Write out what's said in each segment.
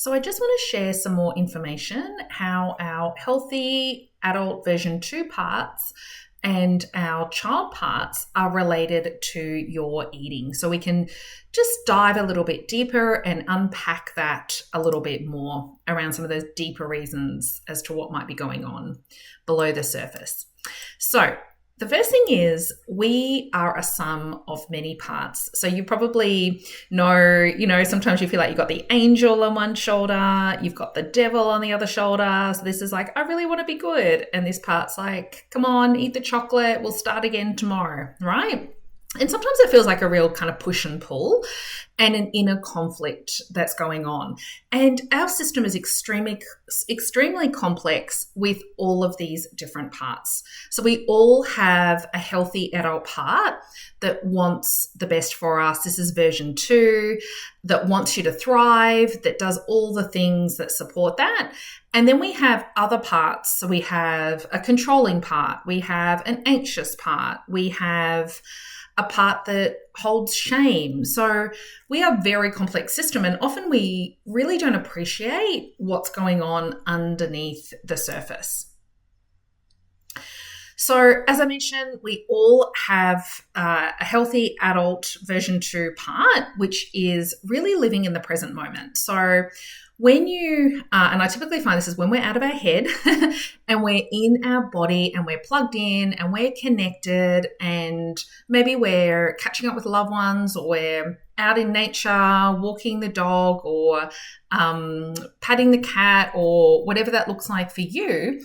So I just want to share some more information how our healthy adult version 2 parts and our child parts are related to your eating. So we can just dive a little bit deeper and unpack that a little bit more around some of those deeper reasons as to what might be going on below the surface. So the first thing is we are a sum of many parts. So you probably know, sometimes you feel like you've got the angel on one shoulder, you've got the devil on the other shoulder. So this is like, I really want to be good. And this part's like, come on, eat the chocolate. We'll start again tomorrow, right? And sometimes it feels like a real kind of push and pull and an inner conflict that's going on. And our system is extremely complex with all of these different parts. So we all have a healthy adult part that wants the best for us. This is version 2, that wants you to thrive, that does all the things that support that. And then we have other parts. So we have a controlling part. We have an anxious part. We have a part that holds shame. So we are a very complex system, and often we really don't appreciate what's going on underneath the surface. So as I mentioned, we all have a healthy adult version 2 part, which is really living in the present moment. So when you, and I typically find this is when we're out of our head and we're in our body and we're plugged in and we're connected, and maybe we're catching up with loved ones, or we're out in nature, walking the dog, or patting the cat, or whatever that looks like for you.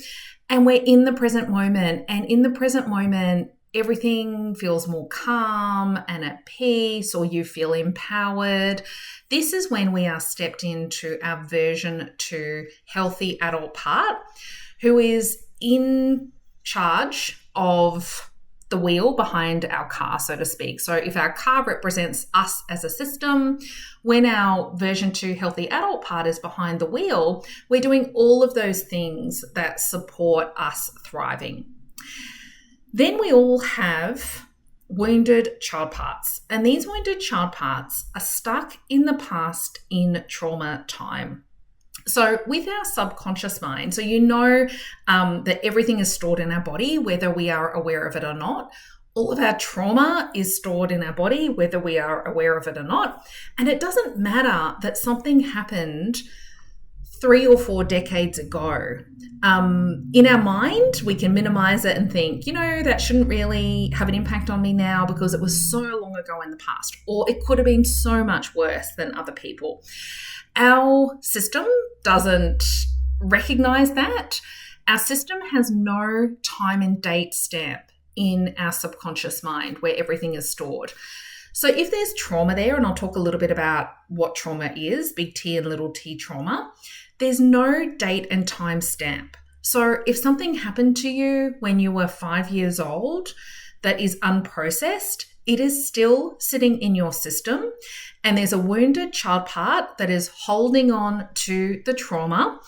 And we're in the present moment. And in the present moment, everything feels more calm and at peace, or you feel empowered. This is when we are stepped into our version 2 healthy adult part, who is in charge of the wheel behind our car, so to speak. So if our car represents us as a system, when our version 2 healthy adult part is behind the wheel, we're doing all of those things that support us thriving. Then we all have wounded child parts, and these wounded child parts are stuck in the past in trauma time. So with our subconscious mind, so that everything is stored in our body, whether we are aware of it or not. All of our trauma is stored in our body, whether we are aware of it or not. And it doesn't matter that something happened 3 or 4 decades ago. In our mind, we can minimize it and think, that shouldn't really have an impact on me now because it was so long ago in the past, or it could have been so much worse than other people. Our system doesn't recognize that. Our system has no time and date stamp in our subconscious mind where everything is stored. So if there's trauma there, and I'll talk a little bit about what trauma is, big T and little t trauma, there's no date and time stamp. So if something happened to you when you were 5 years old that is unprocessed, it is still sitting in your system, and there's a wounded child part that is holding on to the trauma,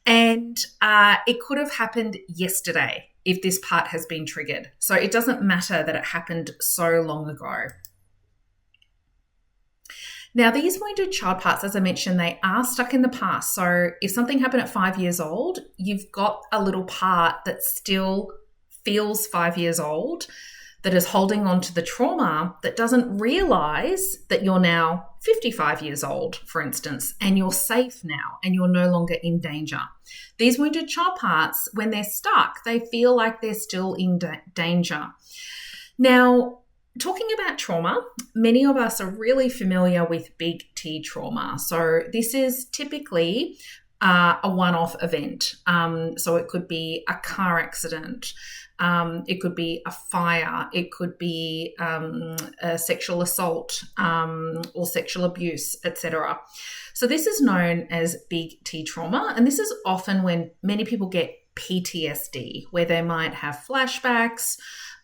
and it could have happened yesterday if this part has been triggered. So it doesn't matter that it happened so long ago. Now, these wounded child parts, as I mentioned, they are stuck in the past. So if something happened at 5 years old, you've got a little part that still feels 5 years old, that is holding on to the trauma, that doesn't realize that you're now 55 years old, for instance, and you're safe now and you're no longer in danger. These wounded child parts, when they're stuck, they feel like they're still in danger. Now, talking about trauma, many of us are really familiar with big T trauma. So this is typically a one-off event. So it could be a car accident. It could be a fire. It could be a sexual assault or sexual abuse, etc. So this is known as big T trauma. And this is often when many people get PTSD, where they might have flashbacks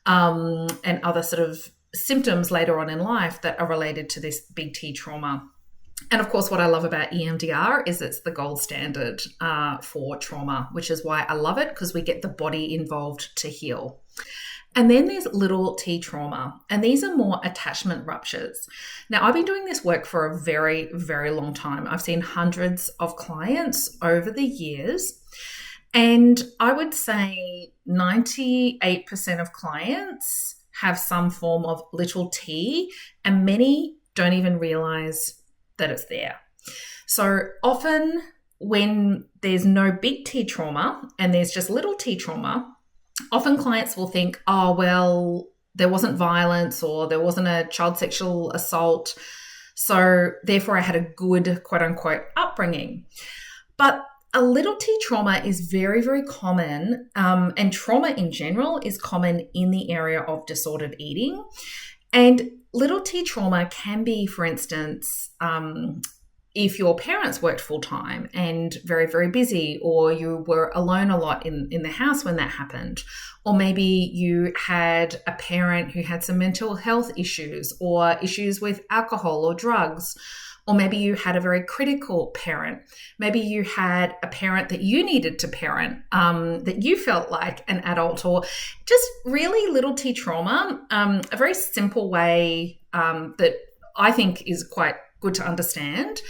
and other sort of symptoms later on in life that are related to this big T trauma. And of course, what I love about EMDR is it's the gold standard for trauma, which is why I love it, because we get the body involved to heal. And then there's little t trauma, and these are more attachment ruptures. Now, I've been doing this work for a very, very long time. I've seen hundreds of clients over the years, and I would say 98% of clients have some form of little t, and many don't even realize that it's there. So often when there's no big T trauma and there's just little t trauma, often clients will think, oh, well, there wasn't violence or there wasn't a child sexual assault, so therefore I had a good, quote unquote, upbringing. But a little t trauma is very, very common, and trauma in general is common in the area of disordered eating. And little t trauma can be, for instance, if your parents worked full-time and very, very busy, or you were alone a lot in the house when that happened, or maybe you had a parent who had some mental health issues or issues with alcohol or drugs, or maybe you had a very critical parent. Maybe you had a parent that you needed to parent, that you felt like an adult, or just really little t trauma. A very simple way that I think is quite good to understand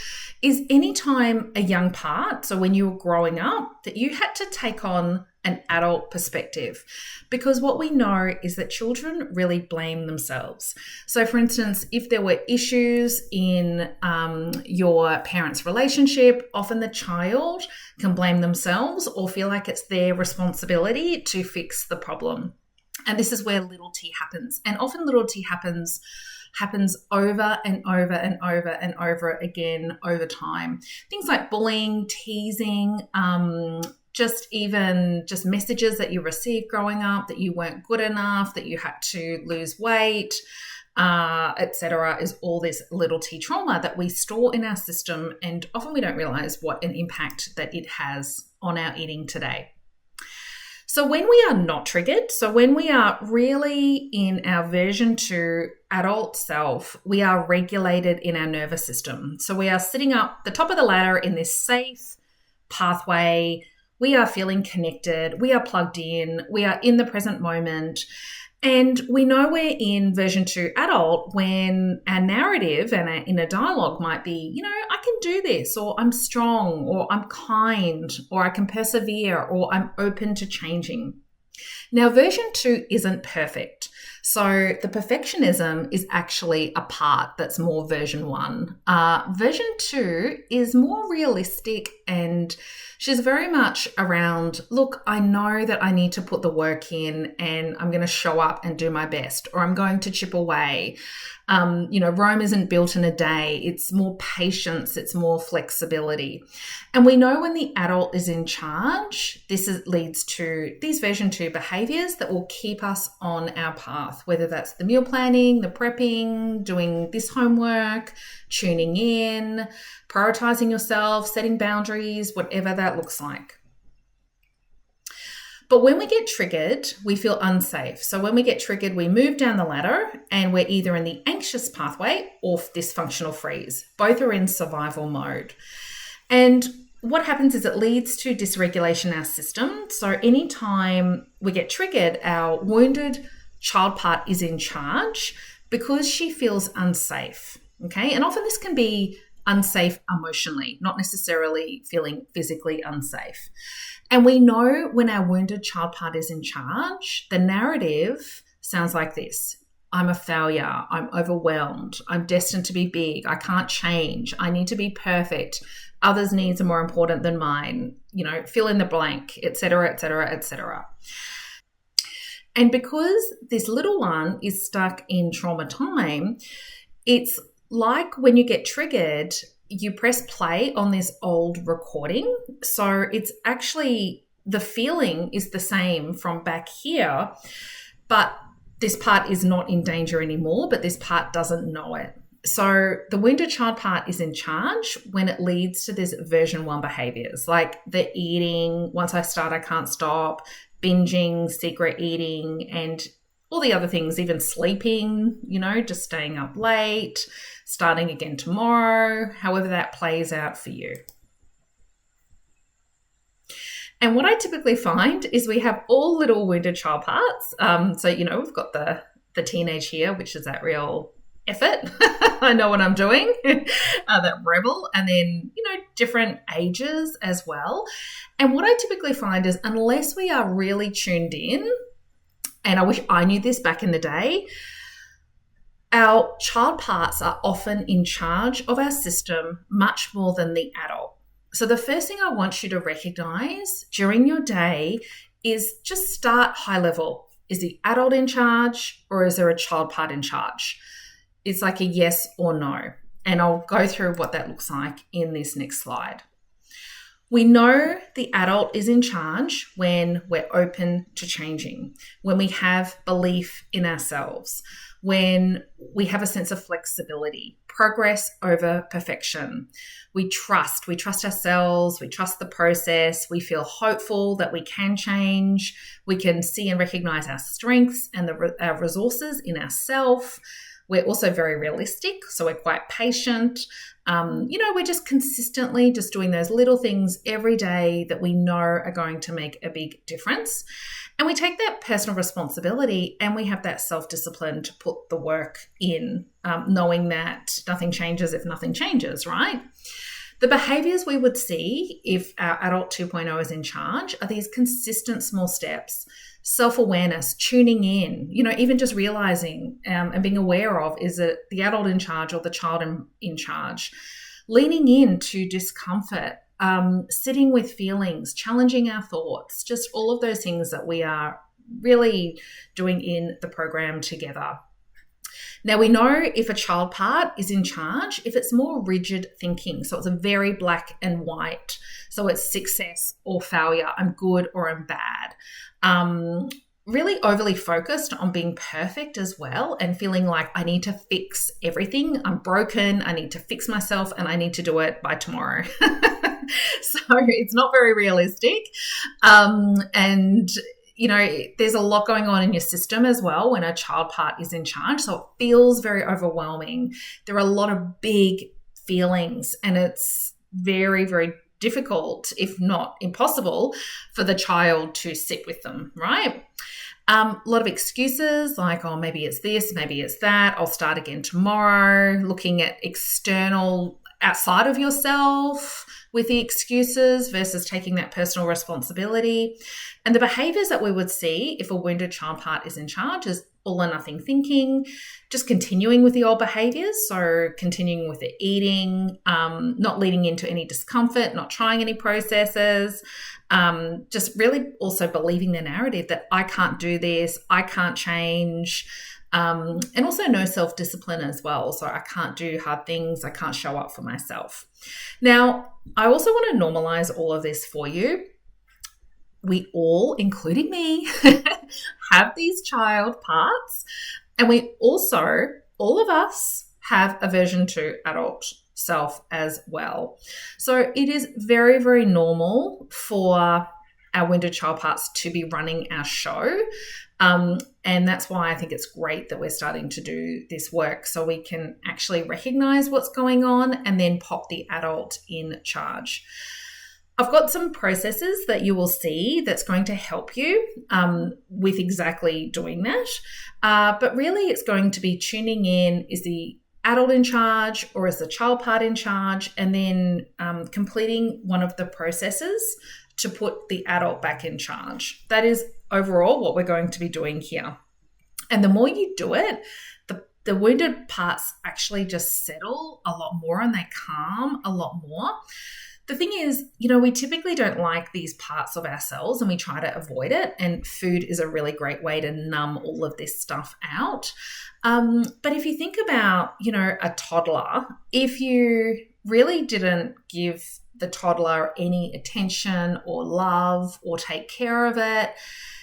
is anytime a young part, so when you were growing up, that you had to take on an adult perspective, because what we know is that children really blame themselves. So for instance, if there were issues in your parents' relationship, often the child can blame themselves or feel like it's their responsibility to fix the problem. And this is where little t happens. And often little t happens over and over and over and over again over time. Things like bullying, teasing, just messages that you received growing up that you weren't good enough, that you had to lose weight, etc., is all this little t trauma that we store in our system, and often we don't realize what an impact that it has on our eating today. So when we are not triggered, so when we are really in our version 2 adult self, we are regulated in our nervous system. So we are sitting up the top of the ladder in this safe pathway. We are feeling connected. We are plugged in. We are in the present moment. And we know we're in version 2 adult when our narrative and our inner dialogue might be, I can do this, or I'm strong, or I'm kind, or I can persevere, or I'm open to changing. Now, version 2 isn't perfect. So the perfectionism is actually a part that's more version 1. Version 2 is more realistic, and she's very much around, look, I know that I need to put the work in and I'm going to show up and do my best, or I'm going to chip away. Rome isn't built in a day. It's more patience. It's more flexibility. And we know when the adult is in charge, leads to these version 2 behaviors that will keep us on our path, whether that's the meal planning, the prepping, doing this homework, tuning in, prioritizing yourself, setting boundaries, whatever that looks like. But when we get triggered, we feel unsafe. So when we get triggered, we move down the ladder and we're either in the anxious pathway or dysfunctional freeze. Both are in survival mode. And what happens is it leads to dysregulation in our system. So anytime we get triggered, our wounded child part is in charge because she feels unsafe. Okay. And often this can be unsafe emotionally, not necessarily feeling physically unsafe. And we know when our wounded child part is in charge, the narrative sounds like this. I'm a failure. I'm overwhelmed. I'm destined to be big. I can't change. I need to be perfect. Others' needs are more important than mine. Fill in the blank, et cetera, et cetera, et cetera. And because this little one is stuck in trauma time, it's like when you get triggered, you press play on this old recording. So it's actually, the feeling is the same from back here, but this part is not in danger anymore, but this part doesn't know it. So the wounded child part is in charge when it leads to this version 1 behaviors, like the eating, once I start, I can't stop, binging, secret eating, and all the other things, even sleeping, just staying up late, starting again tomorrow, however that plays out for you. And what I typically find is we have all little wounded child parts. So, we've got the teenage here, which is that real effort. I know what I'm doing, that rebel, and then, different ages as well. And what I typically find is unless we are really tuned in, and I wish I knew this back in the day, our child parts are often in charge of our system much more than the adult. So the first thing I want you to recognize during your day is just start high level. Is the adult in charge or is there a child part in charge? It's like a yes or no. And I'll go through what that looks like in this next slide. We know the adult is in charge when we're open to changing, when we have belief in ourselves, when we have a sense of flexibility, progress over perfection. We trust ourselves, we trust the process, we feel hopeful that we can change, we can see and recognize our strengths and our resources in ourselves. We're also very realistic, so we're quite patient. We're just consistently just doing those little things every day that we know are going to make a big difference. And we take that personal responsibility and we have that self-discipline to put the work in, knowing that nothing changes if nothing changes, right? The behaviors we would see if our adult 2.0 is in charge are these consistent small steps. Self-awareness, tuning in, even just realizing and being aware of, is it the adult in charge or the child in charge? Leaning into discomfort, sitting with feelings, challenging our thoughts, just all of those things that we are really doing in the program together. Now, we know if a child part is in charge, if it's more rigid thinking. So it's a very black and white. So it's success or failure. I'm good or I'm bad. Really overly focused on being perfect as well and feeling like I need to fix everything. I'm broken. I need to fix myself and I need to do it by tomorrow. So it's not very realistic. There's a lot going on in your system as well when a child part is in charge. So it feels very overwhelming. There are a lot of big feelings and it's very, very difficult, if not impossible, for the child to sit with them, right? A lot of excuses like, oh, maybe it's this, maybe it's that. I'll start again tomorrow. Looking at external outside of yourself with the excuses versus taking that personal responsibility. And the behaviors that we would see if a wounded child part is in charge is all or nothing thinking, just continuing with the old behaviors. So continuing with the eating, not leading into any discomfort, not trying any processes, just really also believing the narrative that I can't do this, I can't change, and also no self-discipline as well. So I can't do hard things, I can't show up for myself. Now, I also want to normalize all of this for you. We all, including me, have these child parts. And we also, all of us, have aversion to adult self as well. So it is very, very normal for our wounded child parts to be running our show. And that's why I think it's great that we're starting to do this work so we can actually recognize what's going on and then pop the adult in charge. I've got some processes that you will see that's going to help you with exactly doing that. But really it's going to be tuning in, is the adult in charge or is the child part in charge? And then completing one of the processes to put the adult back in charge. That is overall what we're going to be doing here. And the more you do it, the wounded parts actually just settle a lot more and they calm a lot more. The thing is, we typically don't like these parts of ourselves and we try to avoid it. And food is a really great way to numb all of this stuff out. But if you think about, a toddler, if you really didn't give the toddler any attention or love or take care of it,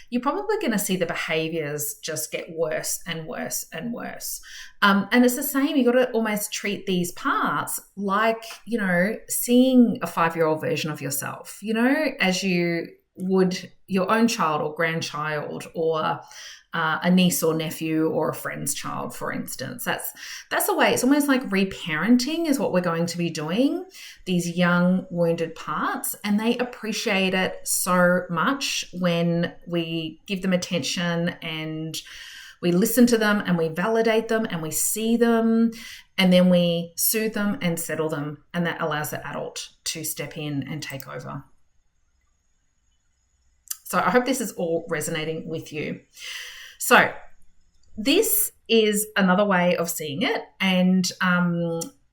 you're probably going to see the behaviors just get worse and worse and worse. And it's the same. You got to almost treat these parts like, seeing a 5-year-old version of yourself, as you would, your own child or grandchild, or a niece or nephew or a friend's child, for instance. That's a way. It's almost like reparenting is what we're going to be doing, these young wounded parts, and they appreciate it so much when we give them attention and we listen to them and we validate them and we see them, and then we soothe them and settle them, and that allows the adult to step in and take over. So I hope this is all resonating with you. So this is another way of seeing it. And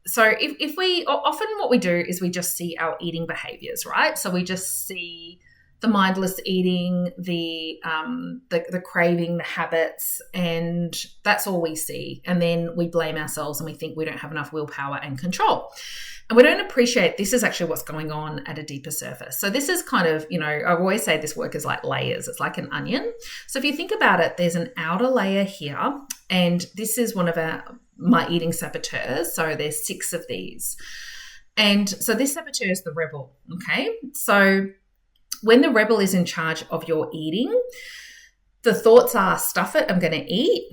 so if we, often what we do is we just see our eating behaviors, right? So we just see the mindless eating, the craving, the habits, and that's all we see. And then we blame ourselves and we think we don't have enough willpower and control. And we don't appreciate this is actually what's going on at a deeper surface. So this is kind of, I always say this work is like layers. It's like an onion. So if you think about it, there's an outer layer here, and this is one of my eating saboteurs. So there's 6 of these. And so this saboteur is the rebel, okay? So when the rebel is in charge of your eating, the thoughts are, stuff it, I'm going to eat.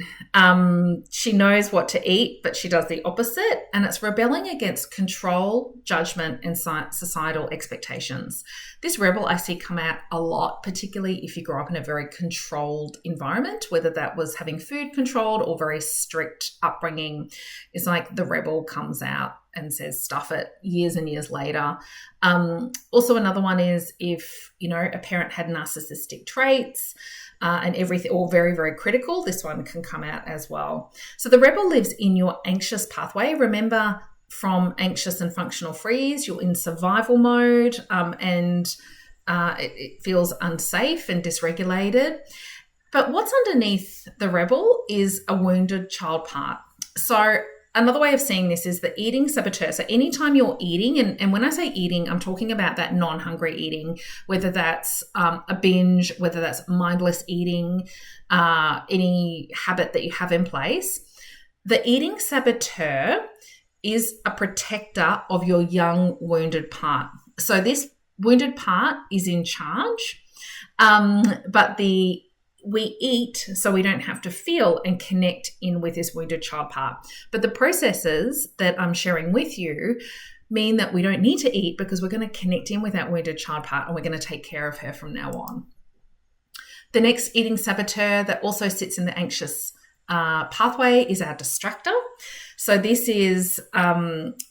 She knows what to eat, but she does the opposite. And it's rebelling against control, judgment, and societal expectations. This rebel I see come out a lot, particularly if you grew up in a very controlled environment, whether that was having food controlled or very strict upbringing. It's like the rebel comes out and says, stuff it, years and years later. Also, another one is if, a parent had narcissistic traits, and everything, or very, very critical, this one can come out as well. So the rebel lives in your anxious pathway. Remember, from anxious and functional freeze, you're in survival mode, and it feels unsafe and dysregulated. But what's underneath the rebel is a wounded child part. So another way of seeing this is the eating saboteur. So anytime you're eating, and when I say eating, I'm talking about that non-hungry eating, whether that's a binge, whether that's mindless eating, any habit that you have in place. The eating saboteur is a protector of your young wounded part. So this wounded part is in charge, but we eat so we don't have to feel and connect in with this wounded child part. But the processes that I'm sharing with you mean that we don't need to eat because we're going to connect in with that wounded child part and we're going to take care of her from now on. The next eating saboteur that also sits in the anxious pathway is our distractor. So this is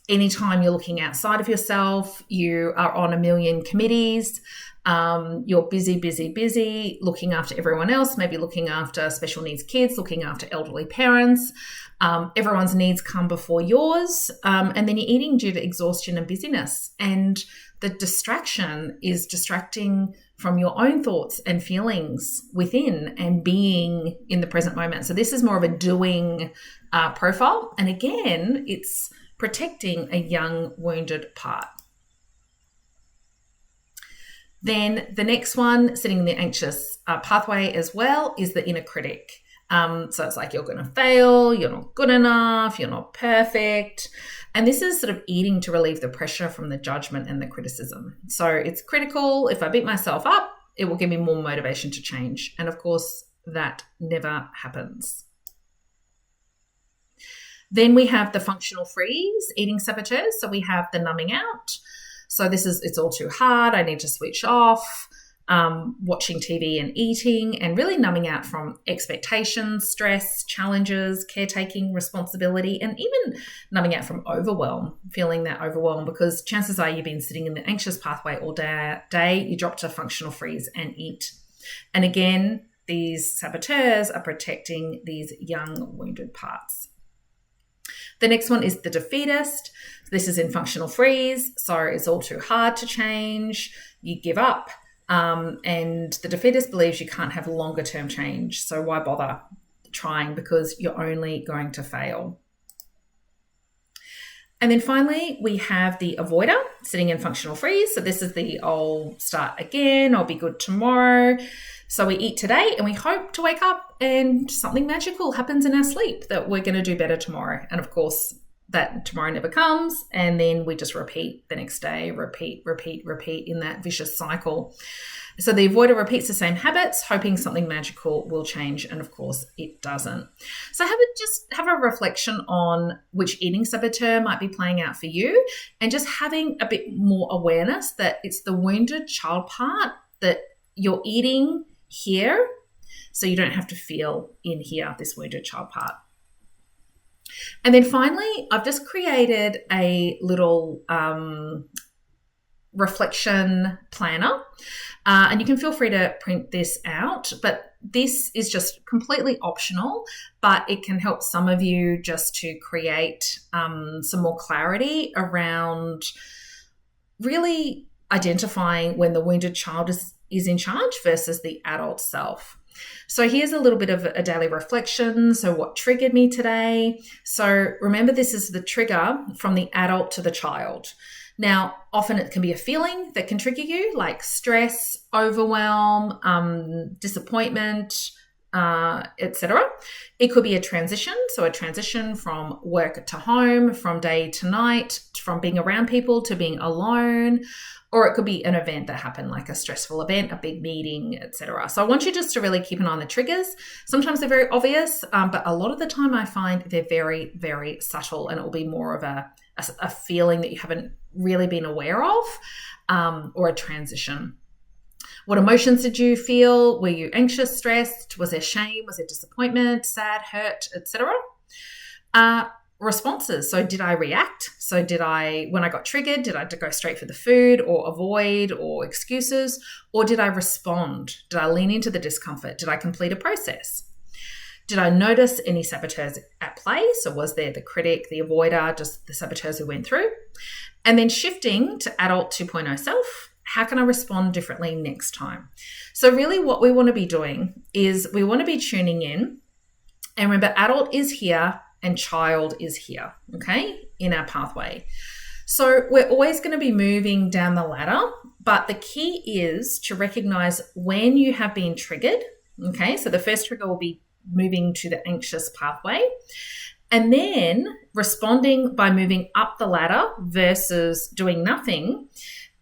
anytime you're looking outside of yourself, you are on a million committees, you're busy, looking after everyone else, maybe looking after special needs kids, looking after elderly parents. Everyone's needs come before yours. And then you're eating due to exhaustion and busyness. And the distraction is distracting from your own thoughts and feelings within and being in the present moment. So this is more of a doing profile. And again, it's protecting a young wounded part. Then the next one, sitting in the anxious pathway as well, is the inner critic. So it's like you're going to fail, you're not good enough, you're not perfect. And this is sort of eating to relieve the pressure from the judgment and the criticism. So it's critical. If I beat myself up, it will give me more motivation to change. And of course, that never happens. Then we have the functional freeze, eating saboteurs. So we have the numbing out. So this is, it's all too hard. I need to switch off, watching TV and eating, and really numbing out from expectations, stress, challenges, caretaking, responsibility, and even numbing out from overwhelm, feeling that overwhelm, because chances are you've been sitting in the anxious pathway all day, you drop to functional freeze and eat. And again, these saboteurs are protecting these young wounded parts. The next one is the defeatist. This is in functional freeze. So it's all too hard to change. You give up. And the defeatist believes you can't have longer term change. So why bother trying, because you're only going to fail. And then finally, we have the avoider sitting in functional freeze. So this is the I'll start again, I'll be good tomorrow. So we eat today and we hope to wake up and something magical happens in our sleep that we're going to do better tomorrow. And of course, that tomorrow never comes, and then we just repeat the next day, repeat in that vicious cycle. So the avoider repeats the same habits, hoping something magical will change, and of course it doesn't. So have a reflection on which eating saboteur might be playing out for you, and just having a bit more awareness that it's the wounded child part that you're eating here, so you don't have to feel in here, this wounded child part. And then finally, I've just created a little reflection planner, and you can feel free to print this out, but this is just completely optional, but it can help some of you just to create some more clarity around really identifying when the wounded child is in charge versus the adult self. So here's a little bit of a daily reflection. So what triggered me today? So remember, this is the trigger from the adult to the child. Now, often it can be a feeling that can trigger you, like stress, overwhelm, disappointment, etc. It could be a transition, so a transition from work to home, from day to night, from being around people to being alone, or it could be an event that happened, like a stressful event, a big meeting, etc. So I want you just to really keep an eye on the triggers. Sometimes they're very obvious, but a lot of the time I find they're very, very subtle, and it will be more of a feeling that you haven't really been aware of, or a transition. What emotions did you feel? Were you anxious, stressed? Was there shame? Was there disappointment, sad, hurt, etc.? Responses. So did I react? So when I got triggered, did I go straight for the food or avoid or excuses? Or did I respond? Did I lean into the discomfort? Did I complete a process? Did I notice any saboteurs at play? So was there the critic, the avoider, just the saboteurs who went through? And then shifting to adult 2.0 self, how can I respond differently next time? So really what we want to be doing is we want to be tuning in. And remember, adult is here and child is here, okay, in our pathway. So we're always going to be moving down the ladder, but the key is to recognize when you have been triggered, okay? So the first trigger will be moving to the anxious pathway, and then responding by moving up the ladder versus doing nothing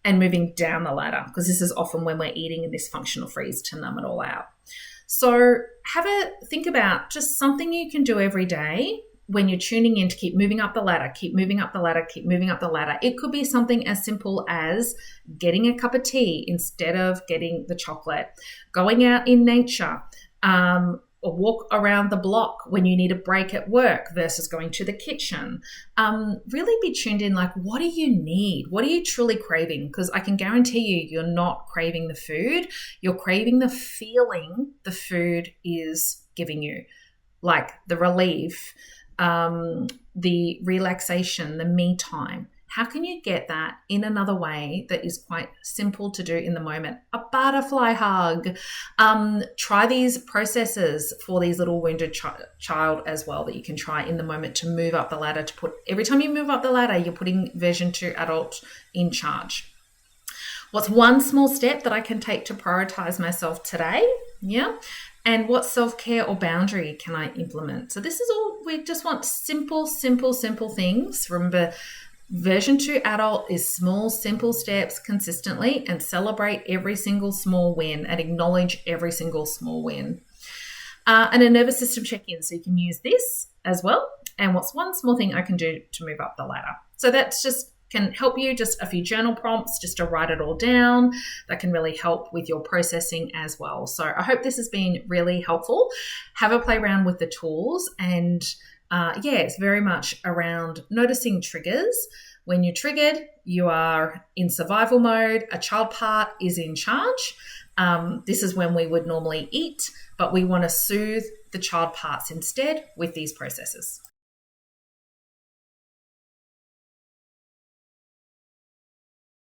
and moving down the ladder, because this is often when we're eating in this functional freeze to numb it all out. So have a think about just something you can do every day when you're tuning in to keep moving up the ladder, keep moving up the ladder, keep moving up the ladder. It could be something as simple as getting a cup of tea instead of getting the chocolate, going out in nature, or walk around the block when you need a break at work versus going to the kitchen. Really be tuned in, like, what do you need? What are you truly craving? Because I can guarantee you're not craving the food. You're craving the feeling the food is giving you, like the relief, the relaxation, the me time. How can you get that in another way that is quite simple to do in the moment? A butterfly hug. Try these processes for these little wounded child as well that you can try in the moment to move up the ladder. Every time you move up the ladder, you're putting version 2 adult in charge. What's one small step that I can take to prioritize myself today? Yeah. And what self-care or boundary can I implement? So this is all, we just want simple things. Remember, version 2 adult is small, simple steps consistently, and celebrate every single small win and acknowledge every single small win. And a nervous system check-in, so you can use this as well. And what's one small thing I can do to move up the ladder? So that's just can help you, just a few journal prompts just to write it all down. That can really help with your processing as well. So I hope this has been really helpful. Have a play around with the tools, and it's very much around noticing triggers. When you're triggered, you are in survival mode. A child part is in charge. This is when we would normally eat, but we want to soothe the child parts instead with these processes.